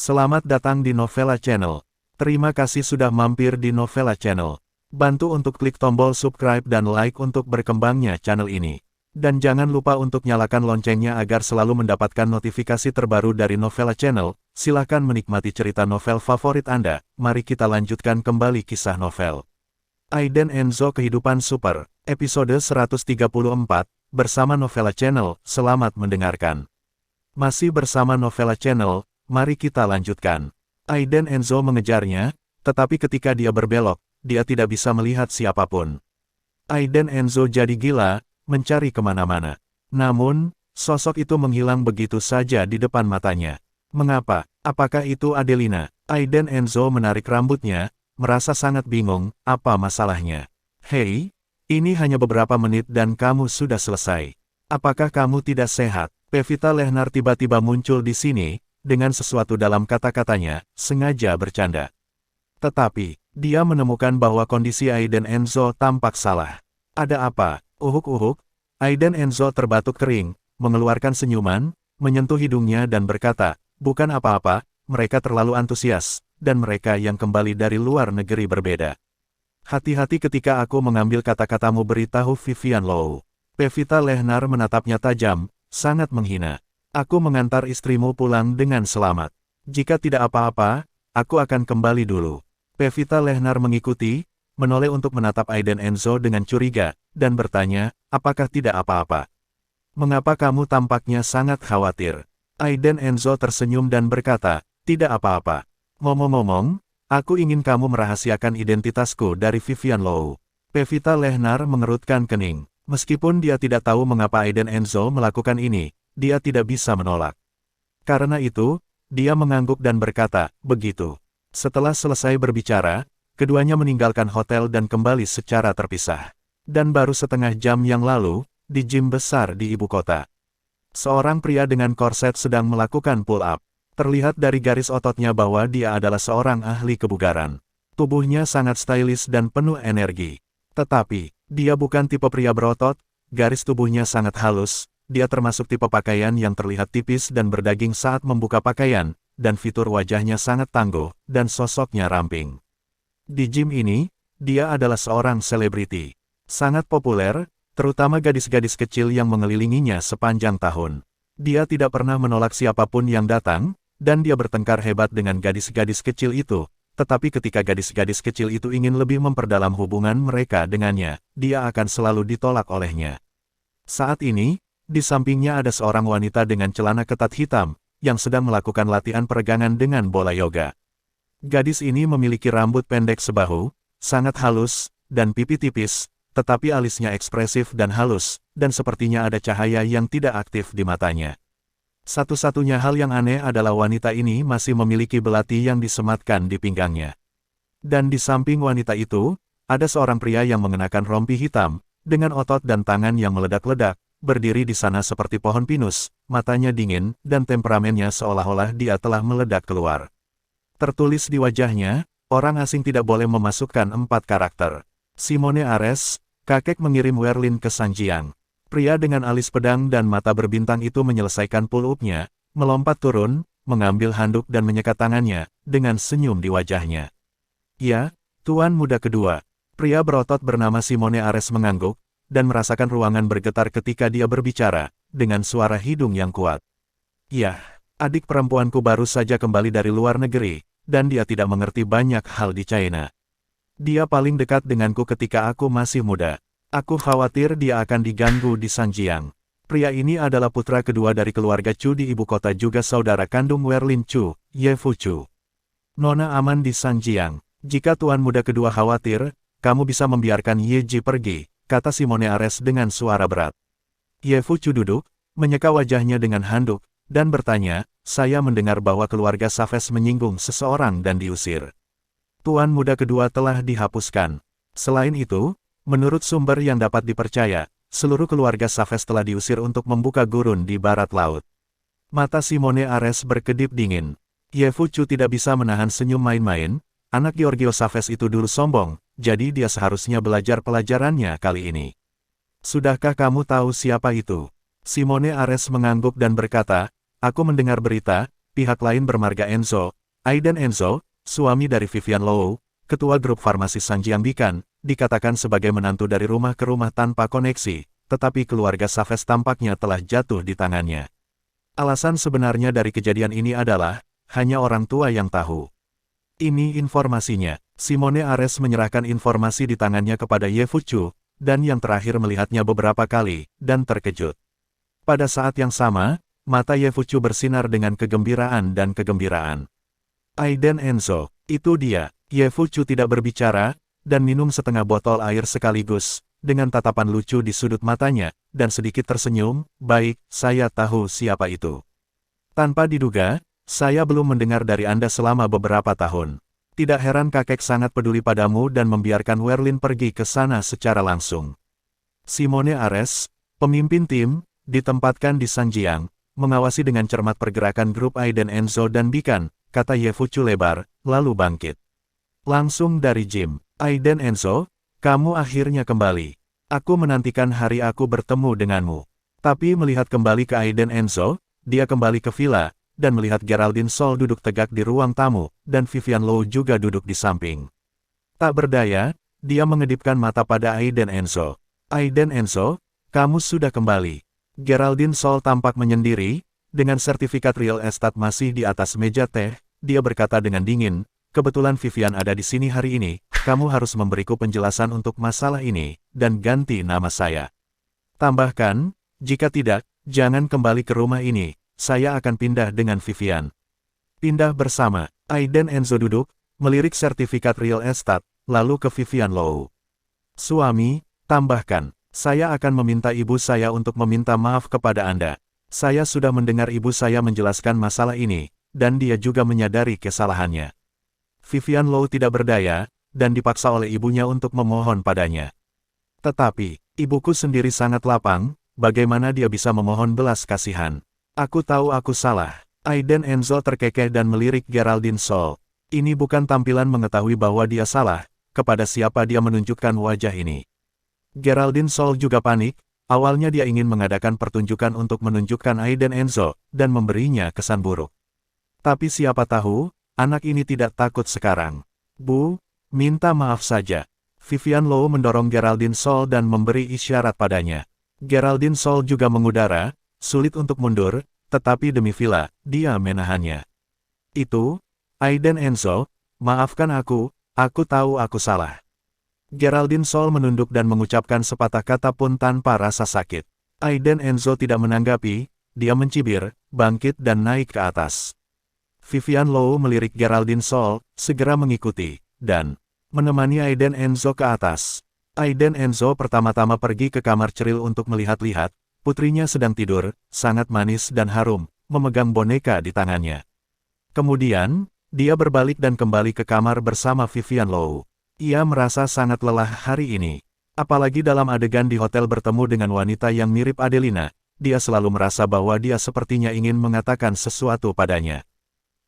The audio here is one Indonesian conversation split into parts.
Selamat datang di Novella Channel. Terima kasih sudah mampir di Novella Channel. Bantu untuk klik tombol subscribe dan like untuk berkembangnya channel ini. Dan jangan lupa untuk nyalakan loncengnya agar selalu mendapatkan notifikasi terbaru dari Novella Channel. Silahkan menikmati cerita novel favorit Anda. Mari kita lanjutkan kembali kisah novel Aiden Enzo Kehidupan Super, episode 134, bersama Novella Channel. Selamat mendengarkan. Masih bersama Novella Channel. Mari kita lanjutkan. Aiden Enzo mengejarnya, tetapi ketika dia berbelok, dia tidak bisa melihat siapapun. Aiden Enzo jadi gila, mencari kemana-mana. Namun, sosok itu menghilang begitu saja di depan matanya. Mengapa? Apakah itu Adelina? Aiden Enzo menarik rambutnya, merasa sangat bingung, apa masalahnya? Hei, ini hanya beberapa menit dan kamu sudah selesai. Apakah kamu tidak sehat? Pevita Lehnar tiba-tiba muncul di sini, dengan sesuatu dalam kata-katanya, sengaja bercanda. Tetapi, dia menemukan bahwa kondisi Aiden Enzo tampak salah. Ada apa? Uhuk-uhuk. Aiden Enzo terbatuk kering, mengeluarkan senyuman, menyentuh hidungnya dan berkata, bukan apa-apa, mereka terlalu antusias, dan mereka yang kembali dari luar negeri berbeda. Hati-hati ketika aku mengambil kata-katamu, beritahu Vivian Low. Pevita Lehnar menatapnya tajam, sangat menghina. Aku mengantar istrimu pulang dengan selamat. Jika tidak apa-apa, aku akan kembali dulu. Pevita Lehnar mengikuti, menoleh untuk menatap Aiden Enzo dengan curiga, dan bertanya, apakah tidak apa-apa? Mengapa kamu tampaknya sangat khawatir? Aiden Enzo tersenyum dan berkata, tidak apa-apa. Ngomong-ngomong, aku ingin kamu merahasiakan identitasku dari Vivian Low. Pevita Lehnar mengerutkan kening. Meskipun dia tidak tahu mengapa Aiden Enzo melakukan ini, dia tidak bisa menolak. Karena itu, dia mengangguk dan berkata, begitu. Setelah selesai berbicara, keduanya meninggalkan hotel dan kembali secara terpisah. Dan baru setengah jam yang lalu, di gym besar di ibu kota, seorang pria dengan korset sedang melakukan pull-up. Terlihat dari garis ototnya bahwa dia adalah seorang ahli kebugaran. Tubuhnya sangat stylish dan penuh energi. Tetapi, dia bukan tipe pria berotot, garis tubuhnya sangat halus. Dia termasuk tipe pakaian yang terlihat tipis dan berdaging saat membuka pakaian, dan fitur wajahnya sangat tangguh, dan sosoknya ramping. Di gym ini, dia adalah seorang selebriti. Sangat populer, terutama gadis-gadis kecil yang mengelilinginya sepanjang tahun. Dia tidak pernah menolak siapapun yang datang, dan dia bertengkar hebat dengan gadis-gadis kecil itu. Tetapi ketika gadis-gadis kecil itu ingin lebih memperdalam hubungan mereka dengannya, dia akan selalu ditolak olehnya. Saat ini, di sampingnya ada seorang wanita dengan celana ketat hitam, yang sedang melakukan latihan peregangan dengan bola yoga. Gadis ini memiliki rambut pendek sebahu, sangat halus, dan pipi tipis, tetapi alisnya ekspresif dan halus, dan sepertinya ada cahaya yang tidak aktif di matanya. Satu-satunya hal yang aneh adalah wanita ini masih memiliki belati yang disematkan di pinggangnya. Dan di samping wanita itu, ada seorang pria yang mengenakan rompi hitam, dengan otot dan tangan yang meledak-ledak, berdiri di sana seperti pohon pinus, matanya dingin, dan temperamennya seolah-olah dia telah meledak keluar. Tertulis di wajahnya, orang asing tidak boleh memasukkan 4 karakter. Simone Ares, kakek mengirim Werlin ke Sanjiang. Pria dengan alis pedang dan mata berbintang itu menyelesaikan pull-up-nya, melompat turun, mengambil handuk dan menyekat tangannya, dengan senyum di wajahnya. Ya, tuan muda kedua. Pria berotot bernama Simone Ares mengangguk, dan merasakan ruangan bergetar ketika dia berbicara, dengan suara hidung yang kuat. Yah, adik perempuanku baru saja kembali dari luar negeri, dan dia tidak mengerti banyak hal di China. Dia paling dekat denganku ketika aku masih muda. Aku khawatir dia akan diganggu di Sanjiang. Pria ini adalah putra kedua dari keluarga Chu di ibu kota juga saudara kandung Werlin Chu, Ye Fu Chu. Nona aman di Sanjiang. Jika tuan muda kedua khawatir, kamu bisa membiarkan Ye Ji pergi, kata Simone Ares dengan suara berat. Ye Fu Chu duduk, menyeka wajahnya dengan handuk, dan bertanya, saya mendengar bahwa keluarga Saves menyinggung seseorang dan diusir. Tuan muda kedua telah dihapuskan. Selain itu, menurut sumber yang dapat dipercaya, seluruh keluarga Saves telah diusir untuk membuka gurun di barat laut. Mata Simone Ares berkedip dingin. Ye Fu Chu tidak bisa menahan senyum main-main, anak Giorgio Chavez itu dulu sombong, jadi dia seharusnya belajar pelajarannya kali ini. Sudahkah kamu tahu siapa itu? Simone Ares mengangguk dan berkata, aku mendengar berita, pihak lain bermarga Enzo, Aiden Enzo, suami dari Vivian Low, ketua grup farmasi Sanjiang Bikan, dikatakan sebagai menantu dari rumah ke rumah tanpa koneksi, tetapi keluarga Chavez tampaknya telah jatuh di tangannya. Alasan sebenarnya dari kejadian ini adalah, hanya orang tua yang tahu. Ini informasinya. Simone Ares menyerahkan informasi di tangannya kepada Ye Fuchu, dan yang terakhir melihatnya beberapa kali, dan terkejut. Pada saat yang sama, mata Ye Fuchu bersinar dengan kegembiraan dan kegembiraan. Aiden Enzo, itu dia. Ye Fuchu tidak berbicara, dan minum setengah botol air sekaligus, dengan tatapan lucu di sudut matanya, dan sedikit tersenyum, baik, saya tahu siapa itu. Tanpa diduga, saya belum mendengar dari Anda selama beberapa tahun. Tidak heran kakek sangat peduli padamu dan membiarkan Werlin pergi ke sana secara langsung. Simone Ares, pemimpin tim, ditempatkan di Sanjiang, mengawasi dengan cermat pergerakan grup Aiden Enzo dan Bikan, kata Ye Fuchu lebar, lalu bangkit. Langsung dari gym, Aiden Enzo, kamu akhirnya kembali. Aku menantikan hari aku bertemu denganmu. Tapi melihat kembali ke Aiden Enzo, dia kembali ke villa, dan melihat Geraldine Sol duduk tegak di ruang tamu, dan Vivian Low juga duduk di samping. Tak berdaya, dia mengedipkan mata pada Aiden Enzo. Aiden Enzo, kamu sudah kembali. Geraldine Sol tampak menyendiri, dengan sertifikat real estate masih di atas meja teh, dia berkata dengan dingin, kebetulan Vivian ada di sini hari ini, kamu harus memberiku penjelasan untuk masalah ini, dan ganti nama saya. Tambahkan, jika tidak, jangan kembali ke rumah ini. Saya akan pindah dengan Vivian. Pindah bersama. Aiden Enzo duduk, melirik sertifikat real estate, lalu ke Vivian Low. Suami, tambahkan, saya akan meminta ibu saya untuk meminta maaf kepada Anda. Saya sudah mendengar ibu saya menjelaskan masalah ini, dan dia juga menyadari kesalahannya. Vivian Low tidak berdaya, dan dipaksa oleh ibunya untuk memohon padanya. Tetapi, ibuku sendiri sangat lapang, bagaimana dia bisa memohon belas kasihan? Aku tahu aku salah. Aiden Enzo terkekeh dan melirik Geraldine Sol. Ini bukan tampilan mengetahui bahwa dia salah, kepada siapa dia menunjukkan wajah ini. Geraldine Sol juga panik, awalnya dia ingin mengadakan pertunjukan untuk menunjukkan Aiden Enzo, dan memberinya kesan buruk. Tapi siapa tahu, anak ini tidak takut sekarang. Bu, minta maaf saja. Vivian Low mendorong Geraldine Sol dan memberi isyarat padanya. Geraldine Sol juga mengudara, sulit untuk mundur, tetapi demi villa, dia menahannya. Itu, Aiden Enzo, maafkan aku tahu aku salah. Geraldine Sol menunduk dan mengucapkan sepatah kata pun tanpa rasa sakit. Aiden Enzo tidak menanggapi, dia mencibir, bangkit dan naik ke atas. Vivian Low melirik Geraldine Sol, segera mengikuti, dan menemani Aiden Enzo ke atas. Aiden Enzo pertama-tama pergi ke kamar ceril untuk melihat-lihat. Putrinya sedang tidur, sangat manis dan harum, memegang boneka di tangannya. Kemudian, dia berbalik dan kembali ke kamar bersama Vivian Low. Ia merasa sangat lelah hari ini. Apalagi dalam adegan di hotel bertemu dengan wanita yang mirip Adelina, dia selalu merasa bahwa dia sepertinya ingin mengatakan sesuatu padanya.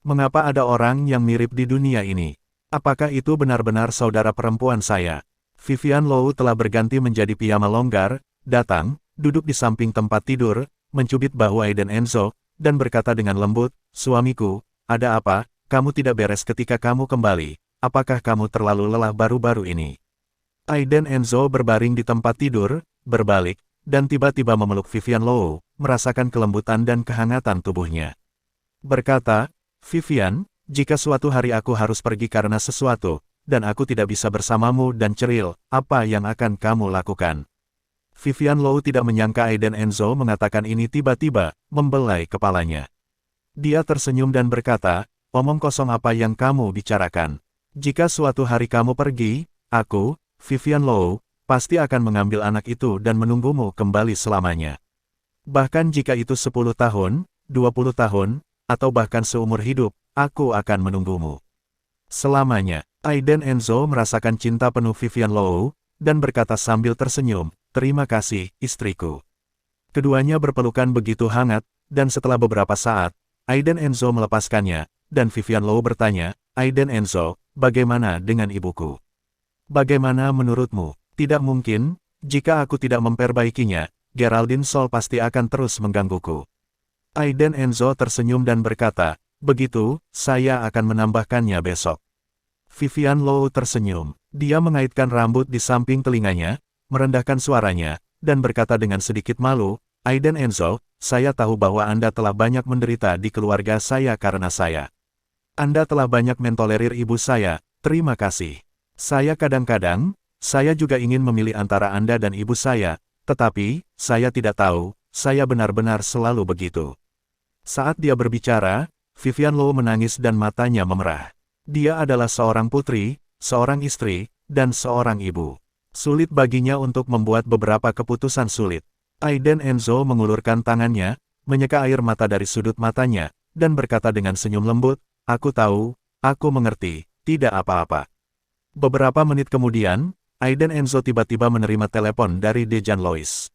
Mengapa ada orang yang mirip di dunia ini? Apakah itu benar-benar saudara perempuan saya? Vivian Low telah berganti menjadi piyama longgar, datang, duduk di samping tempat tidur, mencubit bahu Aiden Enzo, dan berkata dengan lembut, suamiku, ada apa, kamu tidak beres ketika kamu kembali, apakah kamu terlalu lelah baru-baru ini? Aiden Enzo berbaring di tempat tidur, berbalik, dan tiba-tiba memeluk Vivian Low, merasakan kelembutan dan kehangatan tubuhnya. Berkata, Vivian, jika suatu hari aku harus pergi karena sesuatu, dan aku tidak bisa bersamamu dan ceril, apa yang akan kamu lakukan? Vivian Low tidak menyangka Aiden Enzo mengatakan ini tiba-tiba, membelai kepalanya. Dia tersenyum dan berkata, omong kosong apa yang kamu bicarakan. Jika suatu hari kamu pergi, aku, Vivian Low, pasti akan mengambil anak itu dan menunggumu kembali selamanya. Bahkan jika itu 10 tahun, 20 tahun, atau bahkan seumur hidup, aku akan menunggumu. Selamanya, Aiden Enzo merasakan cinta penuh Vivian Low, dan berkata sambil tersenyum, terima kasih, istriku. Keduanya berpelukan begitu hangat, dan setelah beberapa saat, Aiden Enzo melepaskannya, dan Vivian Low bertanya, Aiden Enzo, bagaimana dengan ibuku? Bagaimana menurutmu? Tidak mungkin, jika aku tidak memperbaikinya, Geraldine Sol pasti akan terus menggangguku. Aiden Enzo tersenyum dan berkata, begitu, saya akan menambahkannya besok. Vivian Low tersenyum. Dia mengaitkan rambut di samping telinganya, merendahkan suaranya, dan berkata dengan sedikit malu, Aiden Enzo, saya tahu bahwa Anda telah banyak menderita di keluarga saya karena saya. Anda telah banyak mentolerir ibu saya, terima kasih. Saya kadang-kadang, saya juga ingin memilih antara Anda dan ibu saya, tetapi, saya tidak tahu, saya benar-benar selalu begitu. Saat dia berbicara, Vivian Low menangis dan matanya memerah. Dia adalah seorang putri, seorang istri, dan seorang ibu. Sulit baginya untuk membuat beberapa keputusan sulit. Aiden Enzo mengulurkan tangannya, menyeka air mata dari sudut matanya, dan berkata dengan senyum lembut, aku tahu, aku mengerti, tidak apa-apa. Beberapa menit kemudian, Aiden Enzo tiba-tiba menerima telepon dari Dejan Lois.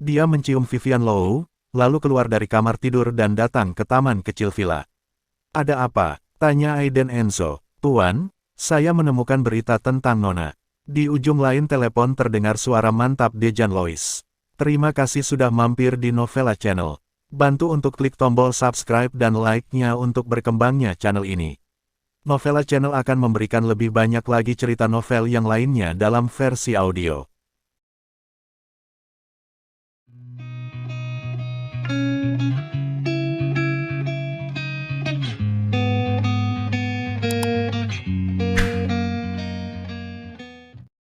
Dia mencium Vivian Low, lalu keluar dari kamar tidur dan datang ke taman kecil villa. Ada apa? Tanya Aiden Enzo. Tuan, saya menemukan berita tentang Nona. Di ujung lain telepon terdengar suara mantap Dejan Lois. Terima kasih sudah mampir di Novella Channel. Bantu untuk klik tombol subscribe dan like-nya untuk berkembangnya channel ini. Novella Channel akan memberikan lebih banyak lagi cerita novel yang lainnya dalam versi audio.